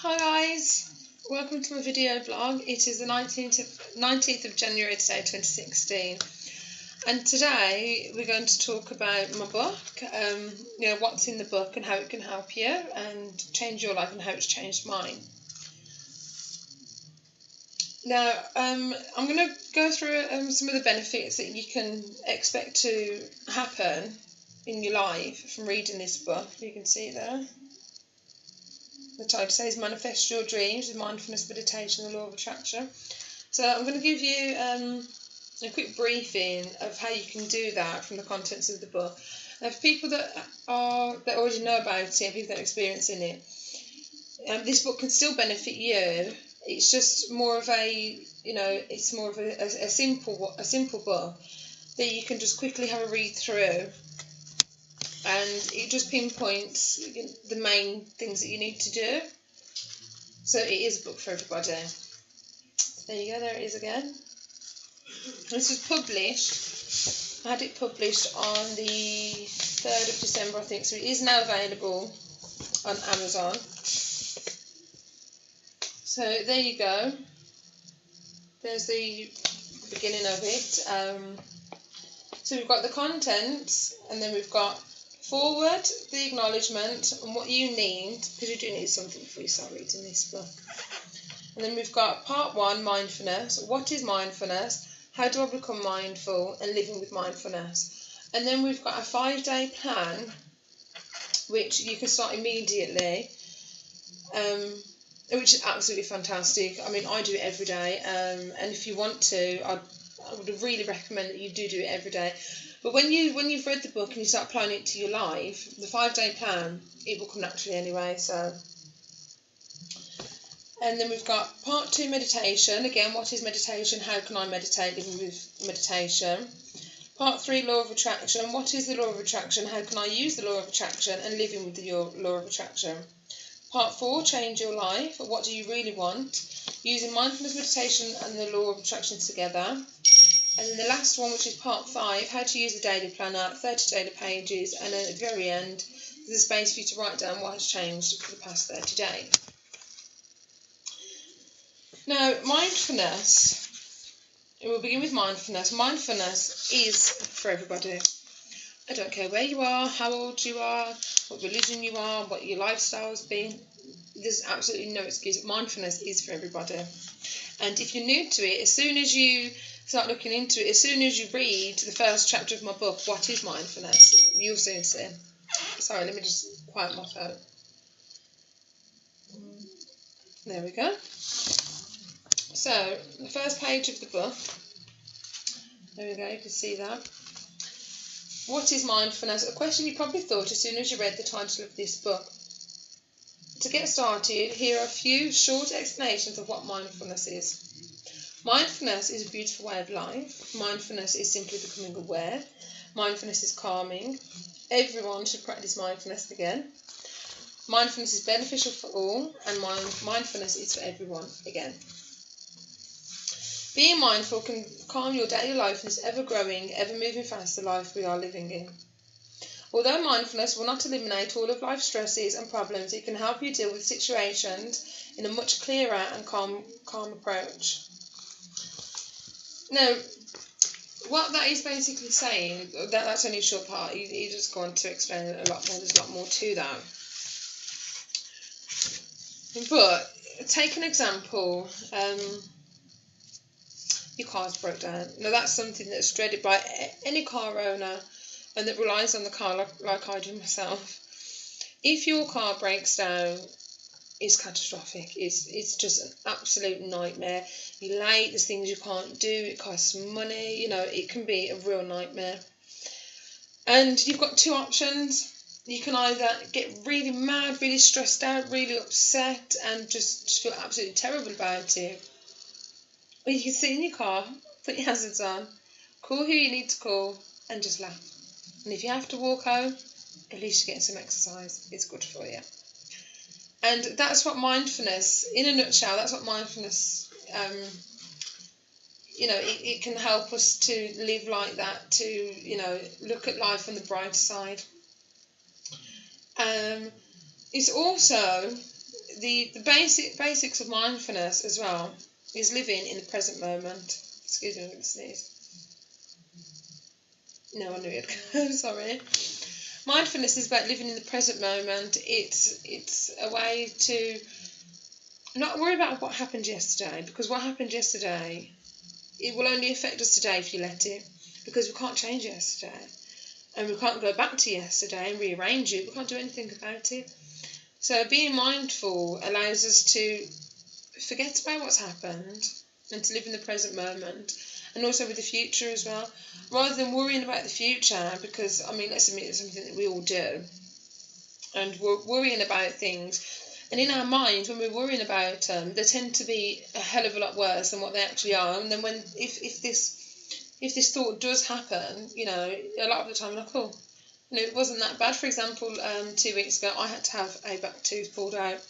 Hi guys, welcome to my video blog. It is the 19th of January today, 2016, and today we're going to talk about my book, what's in the book and how it can help you and change your life and how it's changed mine. Now, I'm going to go through some of the benefits that you can expect to happen in your life from reading this book. You can see there. The title says Manifest Your Dreams with Mindfulness, Meditation and the Law of Attraction. So I'm going to give you a quick briefing of how you can do that from the contents of the book. Now, for people that already know about it and people that are experiencing it, this book can still benefit you. It's just more of a simple book that you can just quickly have a read through. And it just pinpoints the main things that you need to do. So it is a book for everybody. There you go, there it is again. This was published. I had it published on the 3rd of December, I think. So it is now available on Amazon. So there you go. There's the beginning of it. So we've got the contents, and then we've got forward, the acknowledgement, and what you need, because you do need something before you start reading this book. And then we've got part 1, mindfulness. What is mindfulness? How do I become mindful and living with mindfulness? And then we've got a 5-day plan, which you can start immediately, which is absolutely fantastic. I mean, I do it every day, and if you want to, I would really recommend that you do it every day. But when you've read the book and you start applying it to your life, the 5-day plan, it will come naturally anyway. So, and then we've got part 2, meditation. Again, what is meditation? How can I meditate? Living with meditation. Part 3, law of attraction. What is the law of attraction? How can I use the law of attraction and living with the law of attraction? Part 4, change your life. What do you really want? Using mindfulness, meditation and the law of attraction together. And then the last one, which is part 5, how to use the daily planner, 30 daily pages, and at the very end, there's a space for you to write down what has changed for the past 30 days. Now, mindfulness, we'll begin with mindfulness. Mindfulness is for everybody. I don't care where you are, how old you are, what religion you are, what your lifestyle has been. There's absolutely no excuse. Mindfulness is for everybody. And if you're new to it, as soon as you start looking into it, as soon as you read the first chapter of my book, What is Mindfulness? You'll soon see. Sorry, let me just quiet my phone. There we go. So, the first page of the book. There we go, you can see that. What is mindfulness? A question you probably thought as soon as you read the title of this book. To get started, here are a few short explanations of what mindfulness is. Mindfulness is a beautiful way of life. Mindfulness is simply becoming aware. Mindfulness is calming. Everyone should practice mindfulness again. Mindfulness is beneficial for all, and mindfulness is for everyone again. Being mindful can calm your daily life in this ever-growing, ever-moving faster life we are living in. Although mindfulness will not eliminate all of life's stresses and problems, it can help you deal with situations in a much clearer and calm approach. Now, what that is basically saying, that's only a short part, you just go on to explain it a lot more, there's a lot more to that. But, take an example, your car's broke down. Now, that's something that's dreaded by any car owner and that relies on the car like I do myself. If your car breaks down, it's catastrophic. It's just an absolute nightmare. You're late, there's things you can't do, it costs money, it can be a real nightmare. And you've got two options. You can either get really mad, really stressed out, really upset and just feel absolutely terrible about it. Or you can sit in your car, put your hazards on, call who you need to call and just laugh. And if you have to walk home, at least you're getting some exercise. It's good for you. And that's what mindfulness, in a nutshell, that's what mindfulness, it can help us to live like that, to, look at life on the brighter side. It's also the basics of mindfulness as well is living in the present moment. Excuse me, I'm going to sneeze. No, I knew it. I'm sorry. Mindfulness is about living in the present moment. It's a way to not worry about what happened yesterday, because what happened yesterday, it will only affect us today if you let it, because we can't change yesterday, and we can't go back to yesterday and rearrange it. We can't do anything about it. So being mindful allows us to forget about what's happened and to live in the present moment, and also with the future as well, rather than worrying about the future, because, I mean, let's admit it's something that we all do, and we're worrying about things, and in our minds, when we're worrying about them, they tend to be a hell of a lot worse than what they actually are. And then if this thought does happen, you know, a lot of the time, like, oh, you know, it wasn't that bad. For example, 2 weeks ago, I had to have a back tooth pulled out.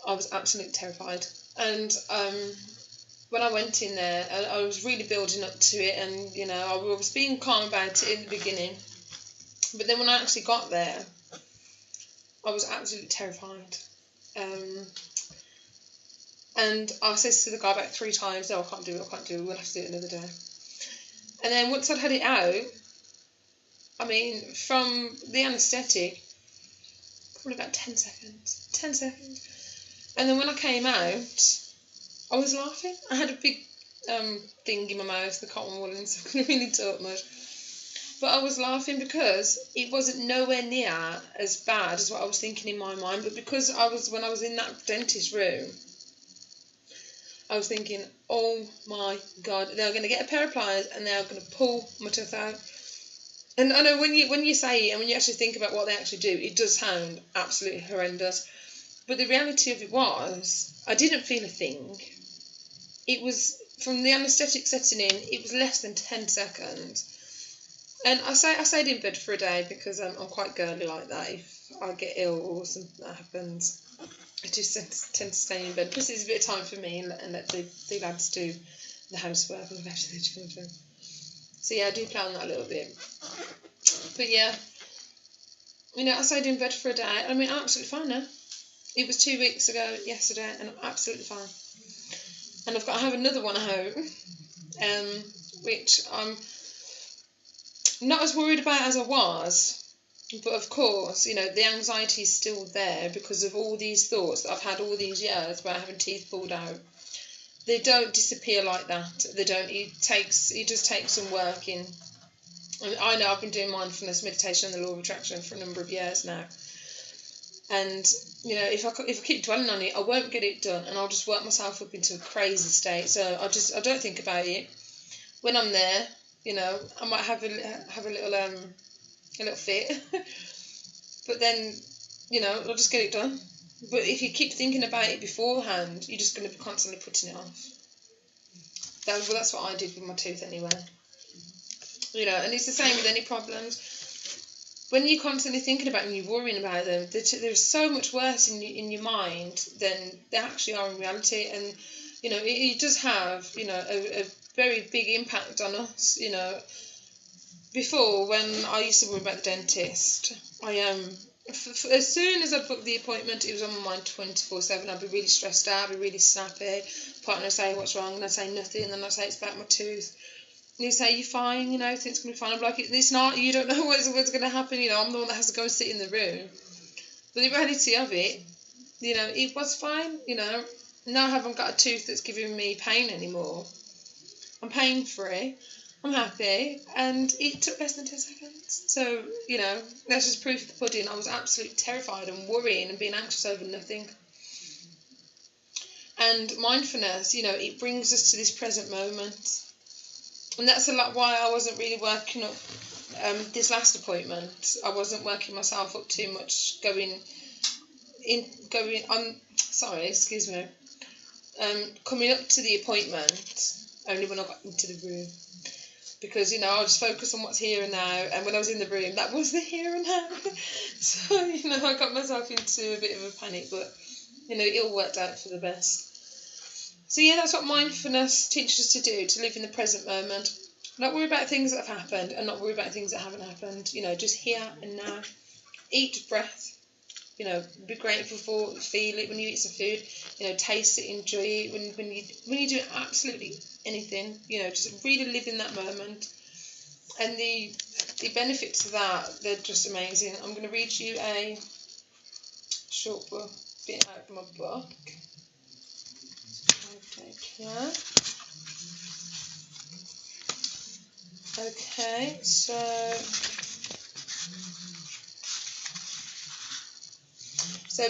I was absolutely terrified, and when I went in there, I was really building up to it, and, you know, I was being calm about it in the beginning, but then when I actually got there, I was absolutely terrified. And I said to the guy about 3 times, no, I can't do it, we'll have to do it another day. And then once I'd had it out, I mean, from the anaesthetic, probably about 10 seconds. And then when I came out, I was laughing. I had a big thing in my mouth, the cotton wool, and so I couldn't really talk much. But I was laughing because it wasn't nowhere near as bad as what I was thinking in my mind. But because when I was in that dentist room, I was thinking, oh my God, they're going to get a pair of pliers and they're going to pull my tooth out. And I know when you say it and when you actually think about what they actually do, it does sound absolutely horrendous. But the reality of it was, I didn't feel a thing. It was, from the anaesthetic setting in, it was less than 10 seconds. And I stayed in bed for a day because I'm quite girly like that. If I get ill or something that happens, I just tend to stay in bed. Plus, it's a bit of time for me and let the lads do the housework and look after the children. So yeah, I do plan that a little bit. But yeah, you know, I stayed in bed for a day. I mean, I'm absolutely fine now. It was 2 weeks ago yesterday, and I'm absolutely fine. And I've got to have another one at home, which I'm not as worried about as I was. But of course, you know, the anxiety is still there because of all these thoughts that I've had all these years about having teeth pulled out. They don't disappear like that. They don't. It does take some working. I know I've been doing mindfulness meditation and the law of attraction for a number of years now. And, you know, if I keep dwelling on it, I won't get it done, and I'll just work myself up into a crazy state. So I don't think about it. When I'm there, you know, I might have a little fit, but then, you know, I'll just get it done. But if you keep thinking about it beforehand, you're just going to be constantly putting it off. That's what I did with my tooth anyway. You know, and it's the same with any problems. When you're constantly thinking about them, you're worrying about them, they're so much worse in your mind than they actually are in reality. And, you know, it does have, you know, a very big impact on us. You know, before, when I used to worry about the dentist, as soon as I booked the appointment, it was on my mind 24/7. I'd be really stressed out, I'd be really snappy. Partner would say, what's wrong? And I'd say nothing. And then I'd say, it's about my tooth. And he'd say, you're fine, you know, everything's going to be fine. I'm like, it's not, you don't know what's going to happen, you know, I'm the one that has to go and sit in the room. But the reality of it, you know, it was fine, you know. Now I haven't got a tooth that's giving me pain anymore. I'm pain-free, I'm happy, and it took less than 10 seconds. So, you know, that's just proof of the pudding. I was absolutely terrified and worrying and being anxious over nothing. And mindfulness, you know, it brings us to this present moment. And that's a lot why I wasn't really working up this last appointment. I wasn't working myself up too much coming up to the appointment only when I got into the room. Because, you know, I just focus on what's here and now, and when I was in the room, that was the here and now. So, you know, I got myself into a bit of a panic, but, you know, it all worked out for the best. So yeah, that's what mindfulness teaches us to do, to live in the present moment. Not worry about things that have happened and not worry about things that haven't happened. You know, just here and now. Each breath You know, be grateful for, feel it when you eat some food. You know, taste it, enjoy it when you do absolutely anything. You know, just really live in that moment. And the benefits of that, they're just amazing. I'm going to read you a short bit out of my book. Yeah. Okay, so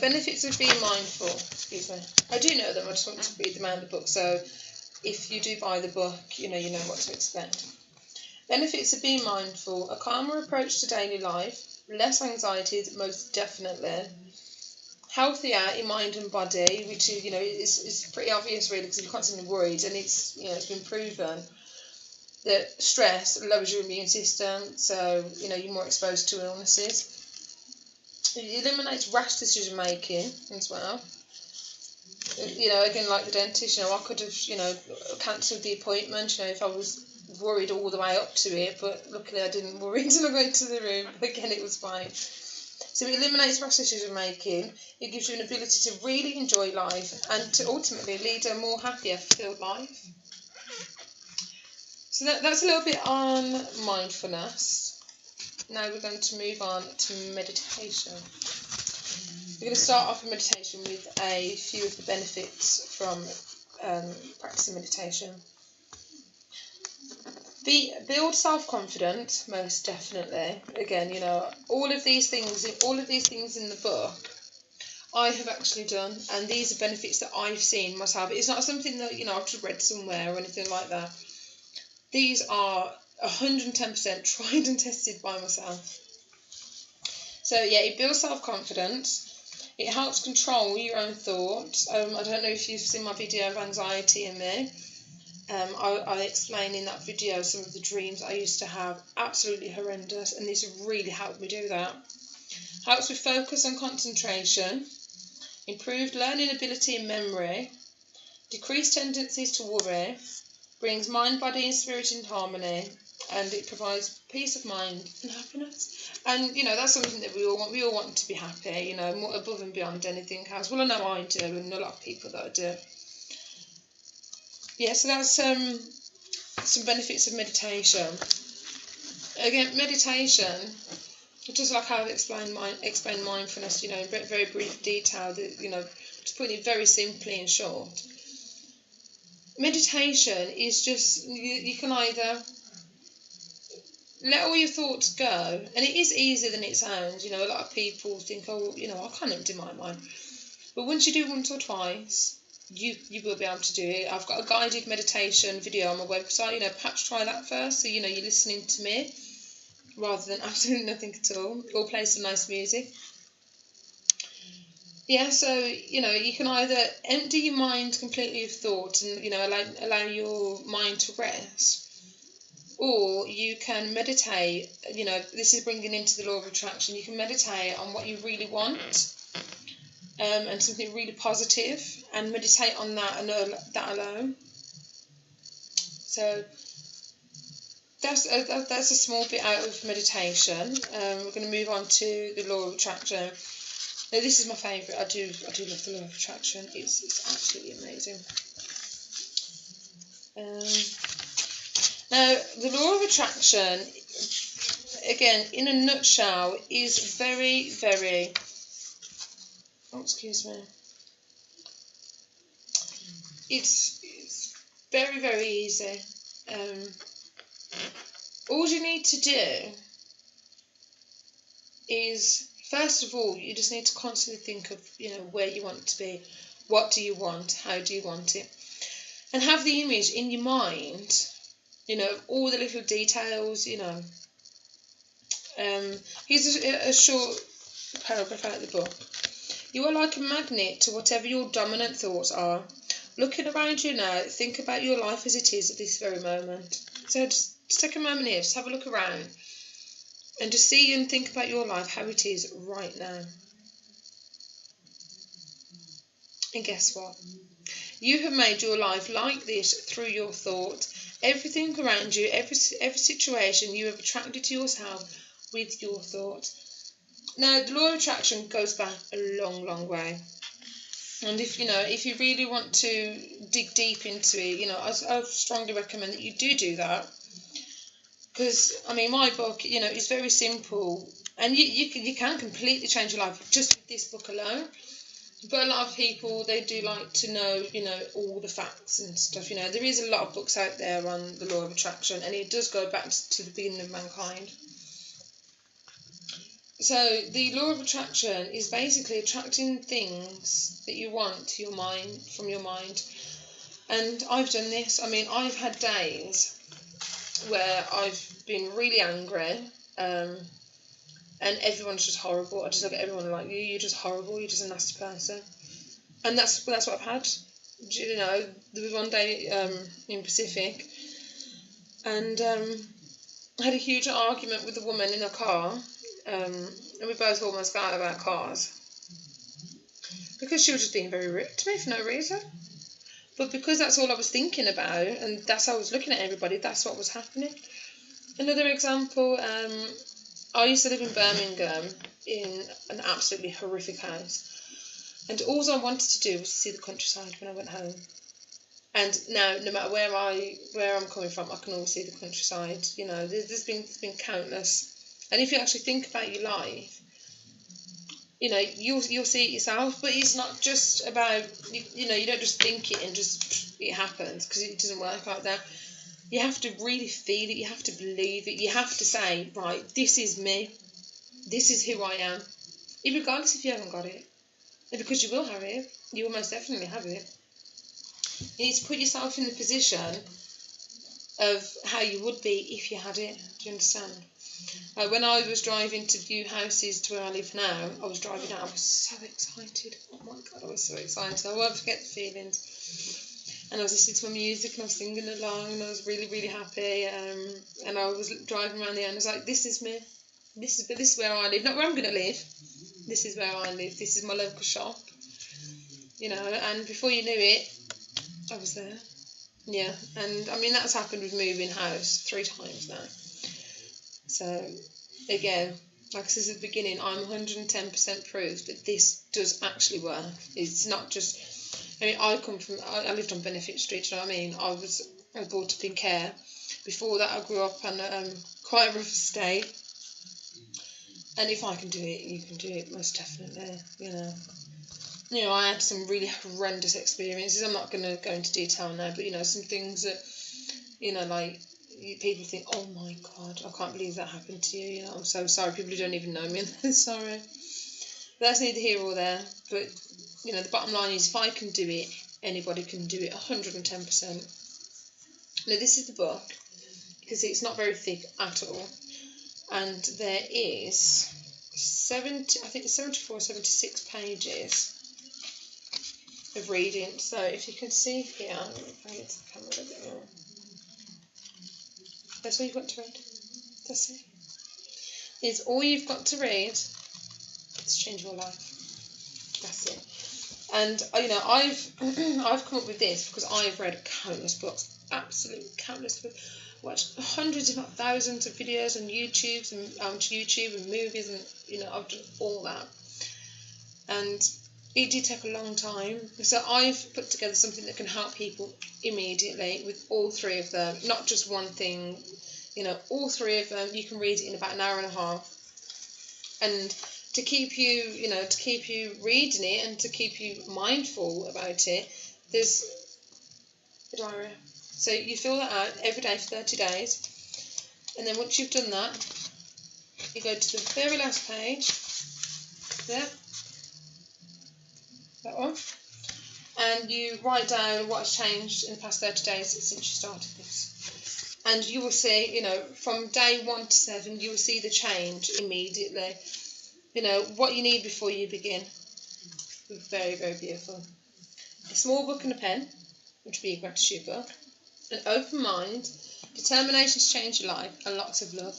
benefits of being mindful. Excuse me. I do know them. I just want to read them out of the book. So if you do buy the book, you know what to expect. Benefits of being mindful: a calmer approach to daily life, less anxieties, most definitely. Healthier in mind and body, which is, is pretty obvious really, because you're constantly worried, and it's been proven that stress lowers your immune system, so you're more exposed to illnesses. It eliminates rash decision making as well. Again, like the dentist, I could have cancelled the appointment, if I was worried all the way up to it, but luckily I didn't worry until I got into the room. Again, it was fine. So it eliminates rash decision making. It gives you an ability to really enjoy life and to ultimately lead a more happier, fulfilled life. So that's a little bit on mindfulness. Now we're going to move on to meditation. We're going to start off with meditation with a few of the benefits from practicing meditation. Build self-confidence, most definitely. Again, all of these things in the book, I have actually done, and these are benefits that I've seen myself. It's not something that I've just read somewhere or anything like that. These are 110% tried and tested by myself. So yeah, it builds self-confidence. It helps control your own thoughts. I don't know if you've seen my video of anxiety in there. I explain in that video some of the dreams I used to have, absolutely horrendous, and this really helped me do that. Helps with focus and concentration, improved learning ability and memory, decreased tendencies to worry, brings mind, body and spirit in harmony, and it provides peace of mind and happiness. And that's something that we all want. We all want to be happy, more above and beyond anything else. Well, I know I do, and a lot of people that I do. Yeah, so that's some benefits of meditation. Again, meditation, just like how I've explained mindfulness, in very, very brief detail, that, just putting it very simply and short. Meditation is just, you can either let all your thoughts go, and it is easier than it sounds. A lot of people think, I can't empty my mind. But once you do once or twice, you will be able to do it. I've got a guided meditation video on my website. Perhaps try that first, so you're listening to me rather than absolutely nothing at all, or play some nice music. Yeah, so you can either empty your mind completely of thought and allow your mind to rest, or you can meditate. This is bringing into the law of attraction. You can meditate on what you really want. And something really positive, and meditate on that and that alone. So that's a small bit out of meditation. We're going to move on to the law of attraction. Now, this is my favourite. I do love the law of attraction. It's absolutely amazing. Now, the law of attraction, again, in a nutshell, is very, very... Oh, excuse me. It's very, very easy. All you need to do is, first of all, you just need to constantly think of, where you want to be, what do you want, how do you want it, and have the image in your mind, of all the little details, Here's a short paragraph out of the book. You are like a magnet to whatever your dominant thoughts are. Looking around you now, think about your life as it is at this very moment. So just take a moment here, just have a look around and just see and think about your life, how it is right now. And guess what? You have made your life like this through your thought. Everything around you, every situation you have attracted to yourself with your thought. Now, the law of attraction goes back a long, long way. And if you really want to dig deep into it, I strongly recommend that you do that. Because, I mean, my book, is very simple. And you can completely change your life just with this book alone. But a lot of people, they do like to know, all the facts and stuff. There is a lot of books out there on the law of attraction, and it does go back to the beginning of mankind. So the law of attraction is basically attracting things that you want to your mind, from your mind. And I've done this. I mean, I've had days where I've been really angry, and everyone's just horrible. I just look at everyone like, you're just horrible, you're just a nasty person. And that's what I've had. There was one day in Pacific, and I had a huge argument with a woman in a car, and we both almost got out of our cars because she was just being very rude to me for no reason. But because that's all I was thinking about, and that's how I was looking at everybody, that's what was happening. Another example, I used to live in Birmingham in an absolutely horrific house, and all I wanted to do was see the countryside when I went home. And now, no matter where I'm coming from, I can always see the countryside. There's been countless. And if you actually think about your life, you'll see it yourself. But it's not just about, you don't just think it and just it happens, because it doesn't work like that. You have to really feel it. You have to believe it. You have to say, right, this is me. This is who I am. Regardless if you haven't got it. And because you will have it. You will most definitely have it. You need to put yourself in the position of how you would be if you had it. Do you understand? When I was driving to view houses to where I live now, I was driving out. I was so excited. Oh my God, I was so excited. I won't forget the feelings. And I was listening to my music and I was singing along and I was really, really happy. And I was driving around the end. I was like, this is me. This is where I live. Not where I'm going to live. This is where I live. This is my local shop. And before you knew it, I was there. Yeah. And I mean, that's happened with moving house 3 times now. So, again, like I said at the beginning, I'm 110% proof that this does actually work. It's not just... I mean, I lived on Benefit Street, do you know what I mean? I was brought up in care. Before that, I grew up on quite a rough estate. And if I can do it, you can do it, most definitely, I had some really horrendous experiences. I'm not going to go into detail now, but, some things that, like... people think, oh my God, I can't believe that happened to you. I'm so sorry. People who don't even know me, they're sorry. But that's neither here or there. But the bottom line is, if I can do it, anybody can do it 110%. Now, this is the book, because it's not very thick at all, and there is 74, 76 pages of reading. So if you can see here, if I get to the camera a bit more. That's all you've got to read. That's it. It's all you've got to read to change your life. That's it. And I've come up with this because I've read countless books, absolute countless books. Watched hundreds, if not thousands, of videos on YouTube and movies, and I've done all that. And it did take a long time. So I've put together something that can help people immediately with all 3 of them, not just one thing. All 3 of them. You can read it in about an hour and a half. And to keep you reading it and to keep you mindful about it, there's a diary. So you fill that out every day for 30 days. And then once you've done that, you go to the very last page. There. That one. And you write down what has changed in the past 30 days since you started this. And you will see, from day 1 to 7, you will see the change immediately. What you need before you begin. Very, very beautiful. A small book and a pen, which would be a gratitude book. An open mind, determination to change your life, and lots of love.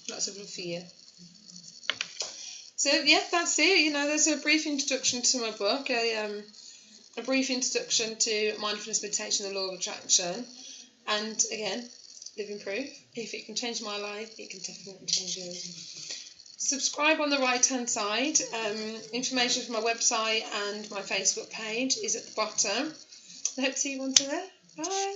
Lots of love for you. So, yeah, that's it. There's a brief introduction to my book, a brief introduction to mindfulness, meditation, the law of attraction. And, again, living proof. If it can change my life, it can definitely change yours. Subscribe on the right hand side. Information for my website and my Facebook page is at the bottom. I hope to see you on there. Bye.